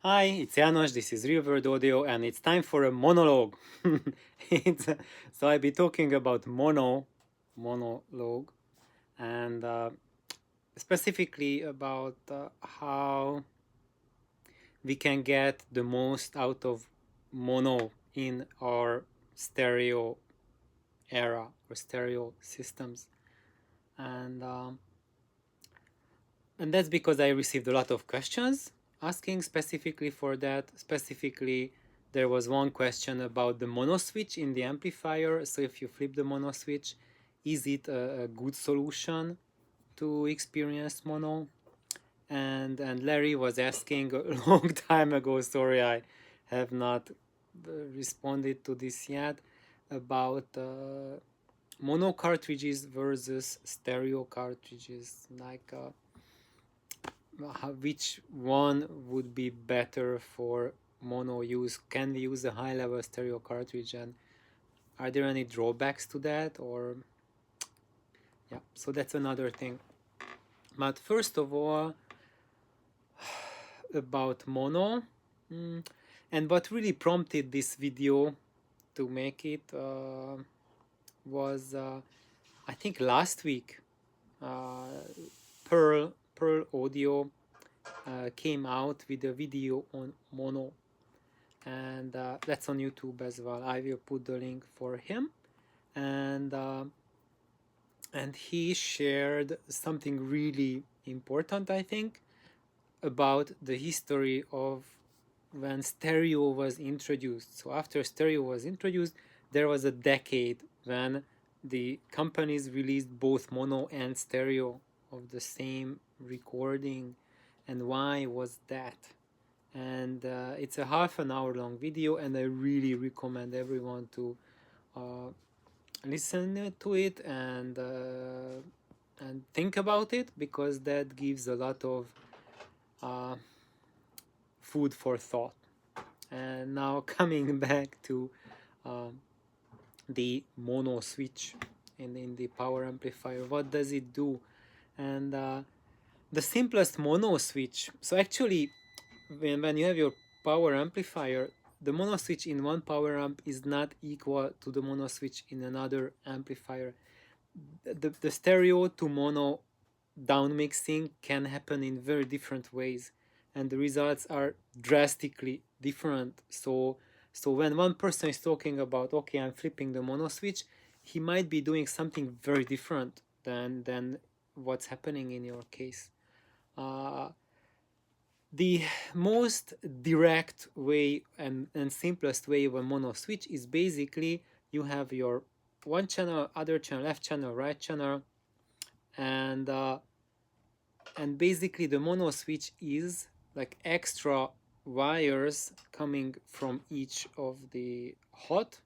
Hi, it's Janos, this is Real World Audio, and it's time for a monologue. So I'll be talking about monologue, and specifically about how we can get the most out of mono in our stereo era or stereo systems. And and that's because I received a lot of questions asking specifically for that. Specifically, there was one question about the mono switch in the amplifier. So if you flip the mono switch, is it a good solution to experience mono? And Larry was asking a long time ago, sorry I have not responded to this yet, about mono cartridges versus stereo cartridges, like which one would be better for mono use? Can we use a high level stereo cartridge, and are there any drawbacks to that? Or yeah, so that's another thing. But first of all, about mono, and what really prompted this video to make it was I think last week uh, Pearl Audio came out with a video on mono, and that's on YouTube as well. I will put the link for him, and he shared something really important, I think, about the history of when stereo was introduced. So after stereo was introduced, there was a decade when the companies released both mono and stereo of the same recording. And why was that? And it's a half an hour long video, and I really recommend everyone to uh, listen to it and think about it, because that gives a lot of uh, food for thought. And now coming back to um, the mono switch in the power amplifier, what does it do? And the simplest mono switch, so actually when you have your power amplifier, the mono switch in one power amp is not equal to the mono switch in another amplifier. The stereo to mono down mixing can happen in very different ways, and the results are drastically different. So when one person is talking about, okay, I'm flipping the mono switch, he might be doing something very different than what's happening in your case. uh, the most direct way and simplest way of a mono switch is basically you have your one channel, other channel, left channel, right channel, and basically the mono switch is like extra wires coming from each of the hot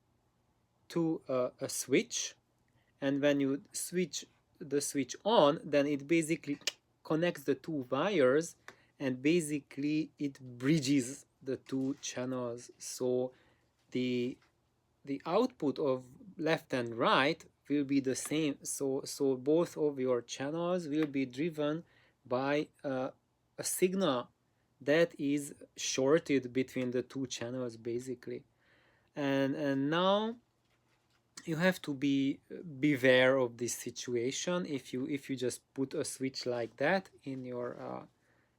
to a switch. And when you switch the switch on, then it basically connects the two wires, and basically it bridges the two channels. So the output of left and right will be the same. So both of your channels will be driven by a signal that is shorted between the two channels basically. And now you have to beware of this situation if you just put a switch like that in your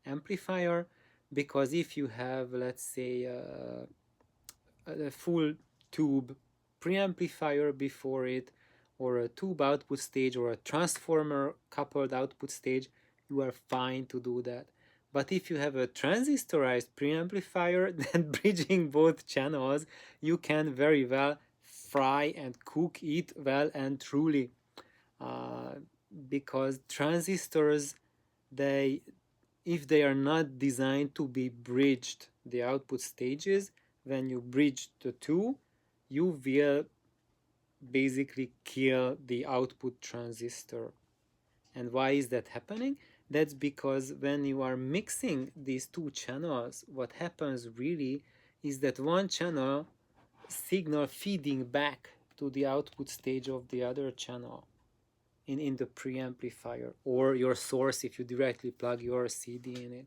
amplifier, because if you have, let's say, a full tube preamplifier before it, or a tube output stage, or a transformer coupled output stage, you are fine to do that. But if you have a transistorized preamplifier, then bridging both channels, you can very well fry and cook it well and truly. uh, because transistors, they, if they are not designed to be bridged, the output stages, when you bridge the two, you will basically kill the output transistor. And why is that happening? That's because when you are mixing these two channels, what happens really is that one channel signal feeding back to the output stage of the other channel in the preamplifier, or your source if you directly plug your CD in it.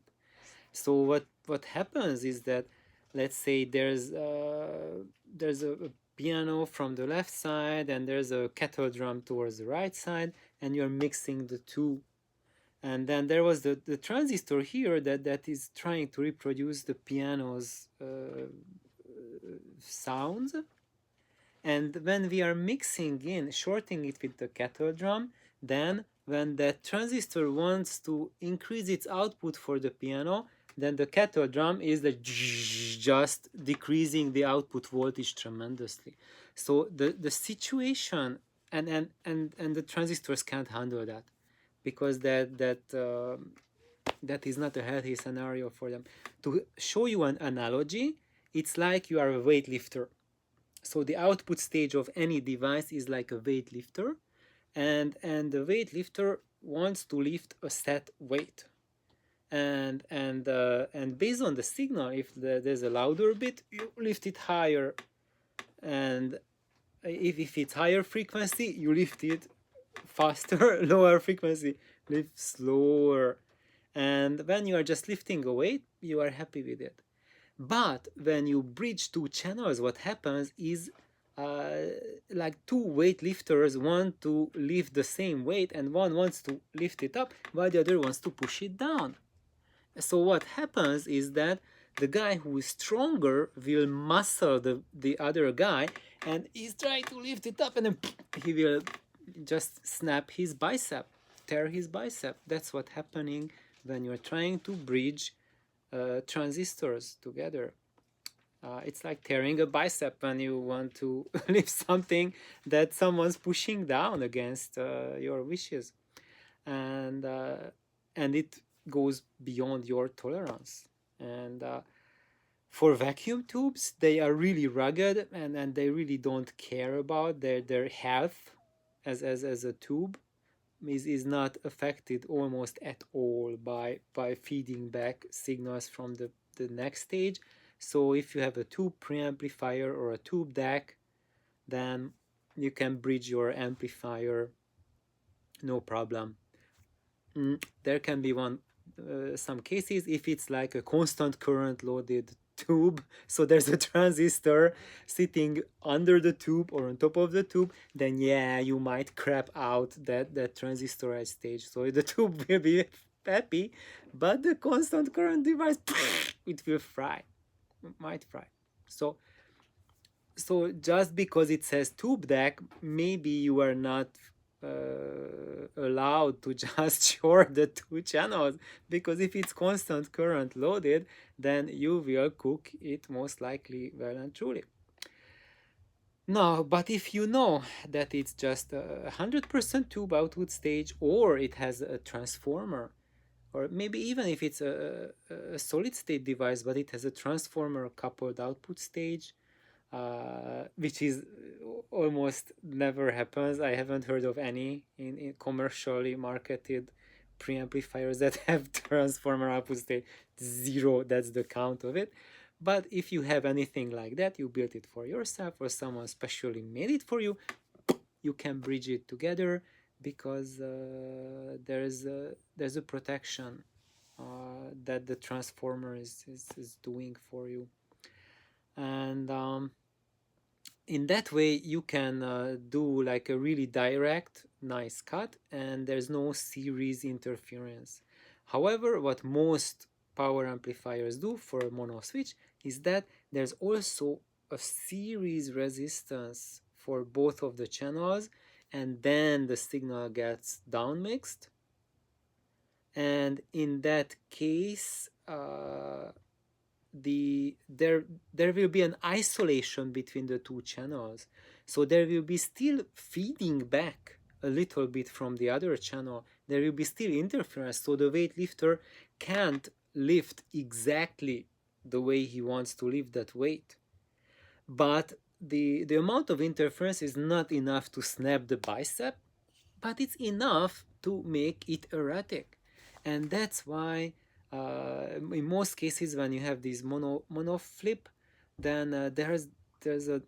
So what happens is that, let's say there's a piano from the left side and there's a kettle drum towards the right side, and you're mixing the two. And then there was the transistor here that is trying to reproduce the piano's sounds. And when we are mixing in, shorting it with the kettle drum, then when that transistor wants to increase its output for the piano, then the kettle drum is just decreasing the output voltage tremendously. So the situation, and the transistors can't handle that, because that is not a healthy scenario for them. To show you an analogy, it's like you are a weightlifter. So the output stage of any device is like a weightlifter, and the weightlifter wants to lift a set weight. And based on the signal, if there's a louder bit, you lift it higher, and if it's higher frequency, you lift it faster. Lower frequency, lift slower. And when you are just lifting a weight, you are happy with it. But when you bridge two channels, what happens is like two weightlifters want to lift the same weight, and one wants to lift it up while the other wants to push it down. So what happens is that the guy who is stronger will muscle the other guy, and he's trying to lift it up, and then he will just snap his bicep, tear his bicep. That's what's happening when you're trying to bridge transistors together. It's like tearing a bicep when you want to lift something that someone's pushing down against your wishes, and it goes beyond your tolerance. And for vacuum tubes, they are really rugged, and they really don't care about their health as a tube. Is not affected almost at all by feeding back signals from the next stage. So if you have a tube preamplifier or a tube DAC, then you can bridge your amplifier, no problem. There can be some cases if it's like a constant current loaded tube, so there's a transistor sitting under the tube or on top of the tube, then yeah, you might crap out that transistorized stage. So the tube will be happy, but the constant current device, it will might fry. So just because it says tube deck, maybe you are not allowed to just short the two channels, because if it's constant current loaded, then you will cook it most likely well and truly. No, but if you know that it's just a 100% tube output stage, or it has a transformer, or maybe even if it's a solid state device but it has a transformer coupled output stage, which is almost never happens. I haven't heard of any in commercially marketed preamplifiers that have transformer output state 0. That's the count of it. But if you have anything like that, you built it for yourself or someone specially made it for you, you can bridge it together, because there's a protection that the transformer is doing for you. And in that way you can do like a really direct nice cut, and there's no series interference. However, what most power amplifiers do for a mono switch is that there's also a series resistance for both of the channels, and then the signal gets downmixed, and in that case there will be an isolation between the two channels, so there will be still feeding back a little bit from the other channel. There will be still interference, so the weightlifter can't lift exactly the way he wants to lift that weight, but the amount of interference is not enough to snap the bicep, but it's enough to make it erratic. And that's why in most cases when you have this mono flip, then there's a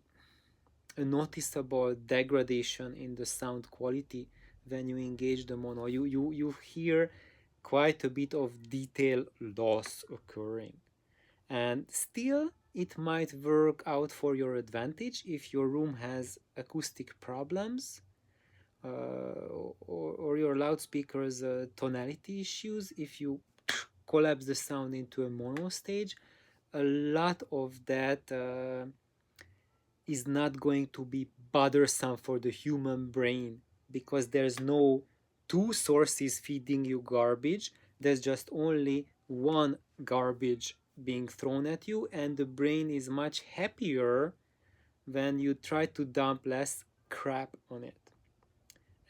noticeable degradation in the sound quality when you engage the mono. You hear quite a bit of detail loss occurring. And still, it might work out for your advantage if your room has acoustic problems, or your loudspeakers tonality issues. If you collapse the sound into a mono stage, a lot of that is not going to be bothersome for the human brain, because there's no two sources feeding you garbage. There's just only one garbage being thrown at you, and the brain is much happier when you try to dump less crap on it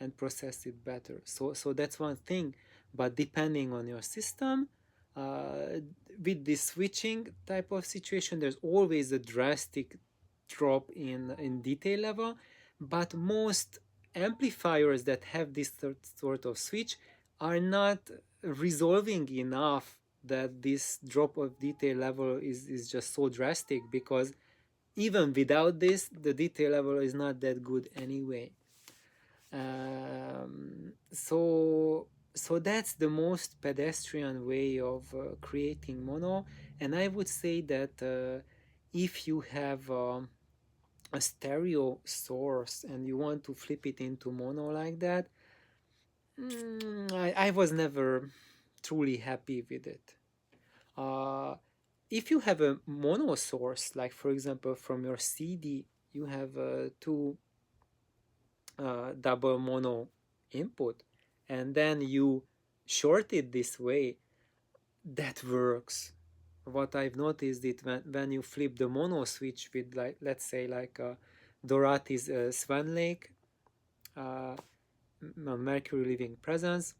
and process it better. So that's one thing. But depending on your system, uh, with this switching type of situation, there's always a drastic drop in detail level. But most amplifiers that have this sort of switch are not resolving enough that this drop of detail level is just so drastic, because even without this, the detail level is not that good anyway. So that's the most pedestrian way of creating mono. And I would say that if you have a stereo source and you want to flip it into mono like that, I was never truly happy with it. uh, if you have a mono source, like for example from your CD, you have two double mono input, and then you short it this way, that works. What I've noticed is when you flip the mono switch with, like, let's say like Dorothy's Swan Lake, uh, Mercury Living Presence,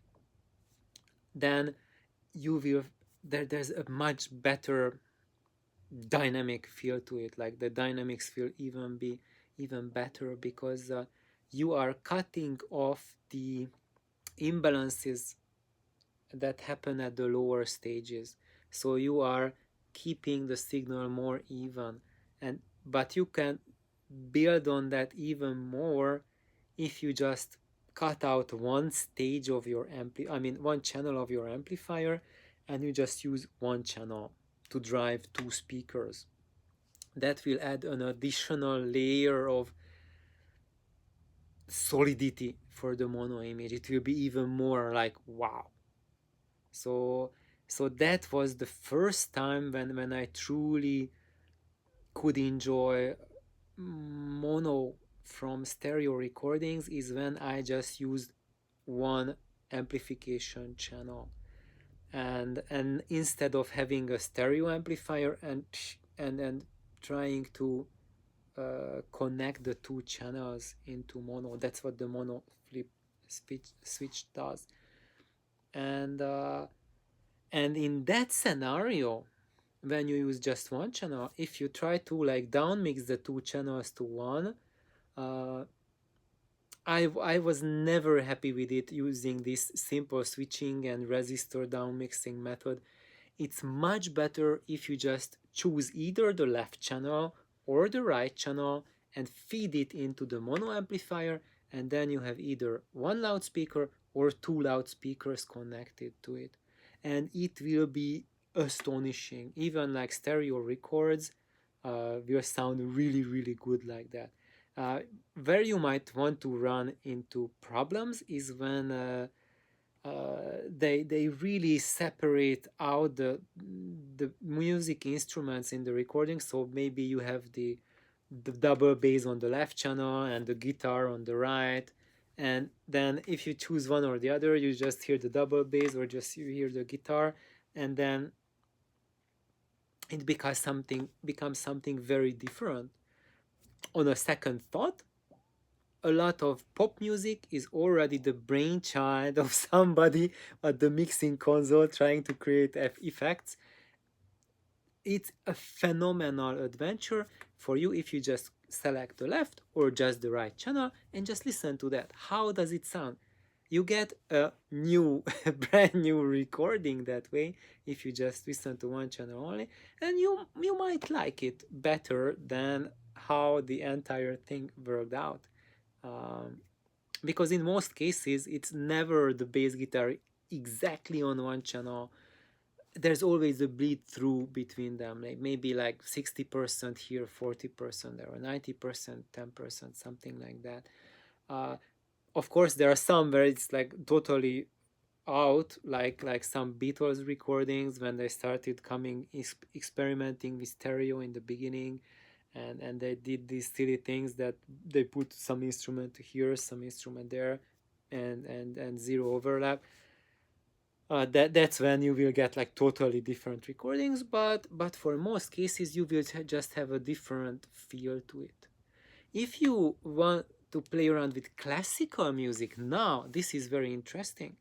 then you will there's a much better dynamic feel to it. Like the dynamics will even be even better, because you are cutting off the imbalances that happen at the lower stages, so you are keeping the signal more even. And but you can build on that even more if you just cut out one stage of your one channel of your amplifier, and you just use one channel to drive two speakers. That will add an additional layer of solidity for the mono image. It will be even more like wow. So that was the first time when I truly could enjoy mono from stereo recordings, is when I just used one amplification channel, and instead of having a stereo amplifier and trying to connect the two channels into mono. That's what the mono flip switch does. And in that scenario, when you use just one channel, if you try to like down mix the two channels to one, uh, I was never happy with it using this simple switching and resistor down mixing method. It's much better if you just choose either the left channel or the right channel and feed it into the mono amplifier, and then you have either one loudspeaker or two loudspeakers connected to it. And it will be astonishing. Even like stereo records will sound really, really good like that. Where you might want to run into problems is when they really separate out the music instruments in the recording. So maybe you have the double bass on the left channel and the guitar on the right, and then if you choose one or the other, you just hear the double bass or just you hear the guitar, and then it becomes something very different. On a second thought, a lot of pop music is already the brainchild of somebody at the mixing console trying to create effects. It's a phenomenal adventure for you if you just select the left or just the right channel and just listen to that. How does it sound? You get a new, brand new recording that way if you just listen to one channel only, and you might like it better than how the entire thing worked out. Um, because in most cases it's never the bass guitar exactly on one channel, there's always a bleed through between them, like maybe like 60% here, 40% there, or 90%, 10%, something like that. Of course, there are some where it's like totally out, like some Beatles recordings when they started coming experimenting with stereo in the beginning, and they did these silly things that they put some instrument here, some instrument there, and zero overlap. That's when you will get like totally different recordings, but for most cases you will just have a different feel to it. If you want to play around with classical music now, this is very interesting,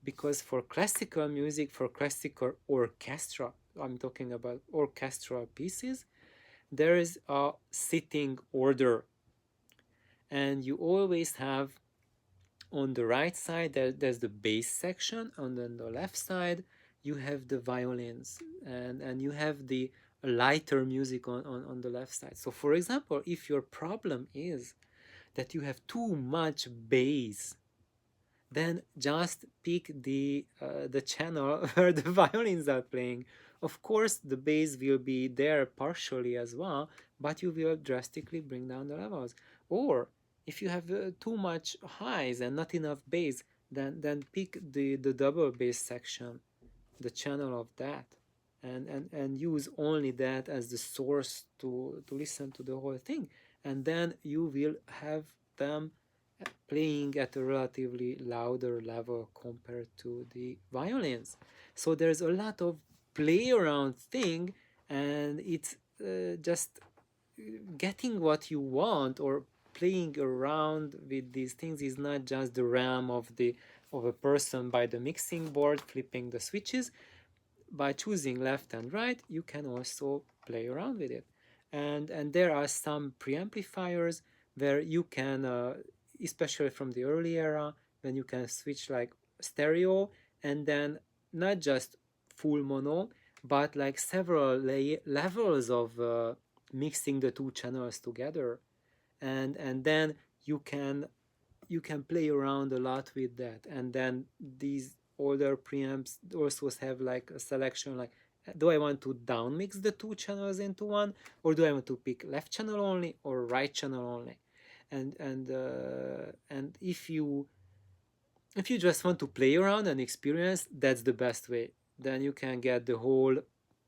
because for classical music, for classical orchestra, I'm talking about orchestral pieces, there is a sitting order, and you always have on the right side there's the bass section, and on the left side you have the violins, and you have the lighter music on the left side. So for example, if your problem is that you have too much bass, then just pick the channel where the violins are playing. Of course, the bass will be there partially as well, but you will drastically bring down the levels. Or if you have too much highs and not enough bass, then pick the double bass section, the channel of that, and use only that as the source to listen to the whole thing, and then you will have them playing at a relatively louder level compared to the violins. So there's a lot of play around thing, and it's just getting what you want, or playing around with these things is not just the realm of a person by the mixing board flipping the switches. By choosing left and right, you can also play around with it. And there are some preamplifiers where you can, especially from the early era, when you can switch like stereo, and then not just full mono, but like several levels of mixing the two channels together, and then you can you can play around a lot with that. And then these older preamps also have like a selection, like, do I want to down mix the two channels into one, or do I want to pick left channel only or right channel only? And if you just want to play around and experience, that's the best way. Then you can get the whole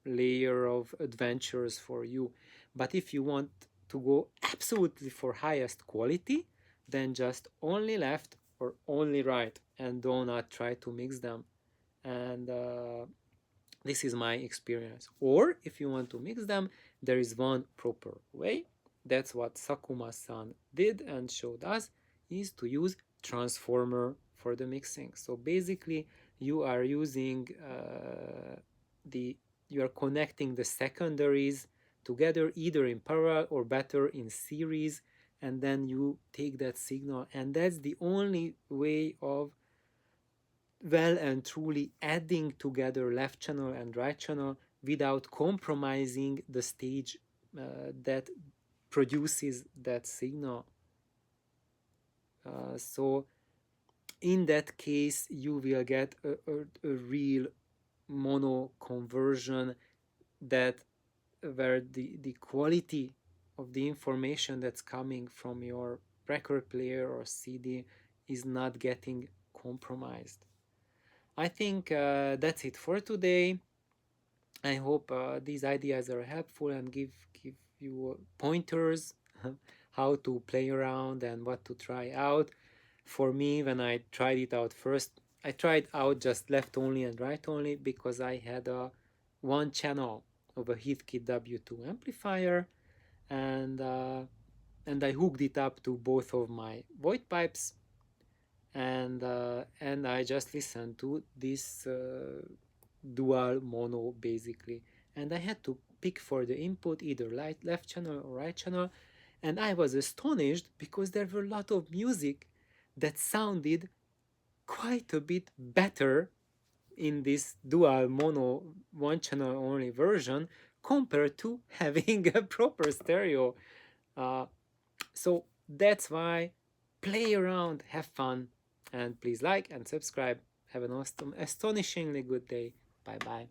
layer of adventures for you. But if you want to go absolutely for highest quality, then just only left or only right, and do not try to mix them. And this is my experience. Or if you want to mix them, there is one proper way. That's what Sakuma-san did and showed us, is to use transformer for the mixing. So basically, you are using the you are connecting the secondaries together, either in parallel or better in series, and then you take that signal, and that's the only way of well and truly adding together left channel and right channel without compromising the stage that produces that signal. So in that case, you will get a real mono conversion, that where the quality of the information that's coming from your record player or CD is not getting compromised. I think that's it for today. I hope these ideas are helpful and give you pointers how to play around and what to try out. For me, when I tried it out first, I tried out just left only and right only, because I had a one channel of a Heathkit W2 amplifier, and I hooked it up to both of my void pipes, and I just listened to this dual mono basically, and I had to pick for the input either left channel or right channel, and I was astonished because there were a lot of music that sounded quite a bit better in this dual mono one channel only version compared to having a proper stereo. So that's why play around, have fun, and please like and subscribe. have an awesome, astonishingly good day. Bye bye.